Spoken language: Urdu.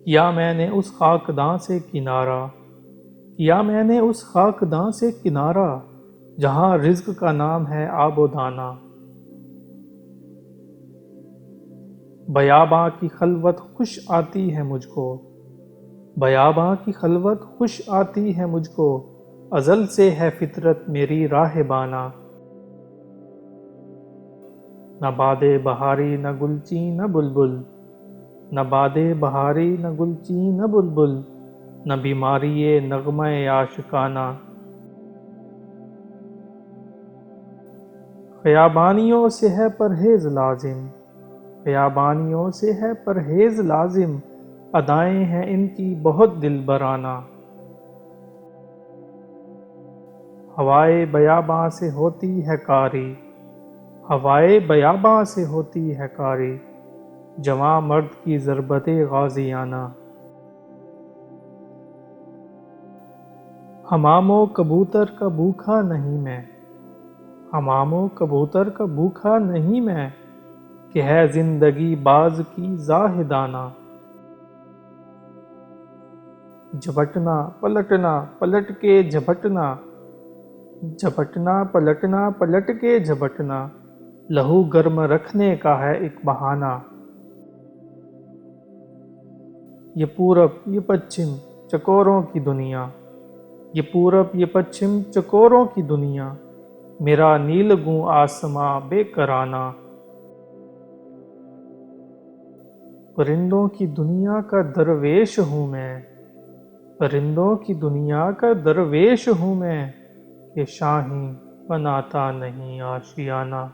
کیا میں نے اس خاکداں سے کنارہ، کیا میں نے اس خاکداں سے کنارہ، جہاں رزق کا نام ہے آب و دانہ۔ بیاباں کی خلوت خوش آتی ہے مجھ کو، بیاباں کی خلوت خوش آتی ہے مجھ کو، ازل سے ہے فطرت میری راہبانہ۔ نہ باد بہاری نہ گلچی نہ بلبل، نہ باد بہاری نہ گلچی نہ بلبل، نہ بیماری نغمہ عاشقانہ۔ خیابانیوں سے ہے پرہیز لازم، خیابانیوں سے ہے پرہیز لازم، ادائیں ہیں ان کی بہت دلبرانہ۔ ہوائے بیاباں سے ہوتی ہے کاری، ہوائے بیاباں سے ہوتی ہے کاری، جواں مرد کی ضربت غازیانہ۔ حمام و کبوتر کا بھوکھا نہیں میں، حمام و کبوتر کا بھوکھا نہیں میں، کہ ہے زندگی باز کی زاہدانہ۔ جھپٹنا پلٹنا پلٹ کے جھپٹنا، جھپٹنا پلٹنا پلٹ کے جھپٹنا، لہو گرم رکھنے کا ہے ایک بہانہ۔ یہ پورب یہ پچھم چکوروں کی دنیا، یہ پورب یہ پچھم چکوروں کی دنیا، میرا نیلگوں آسماں بے کرانہ۔ پرندوں کی دنیا کا درویش ہوں میں، پرندوں کی دنیا کا درویش ہوں میں، کہ شاہیں بناتا نہیں آشیانہ۔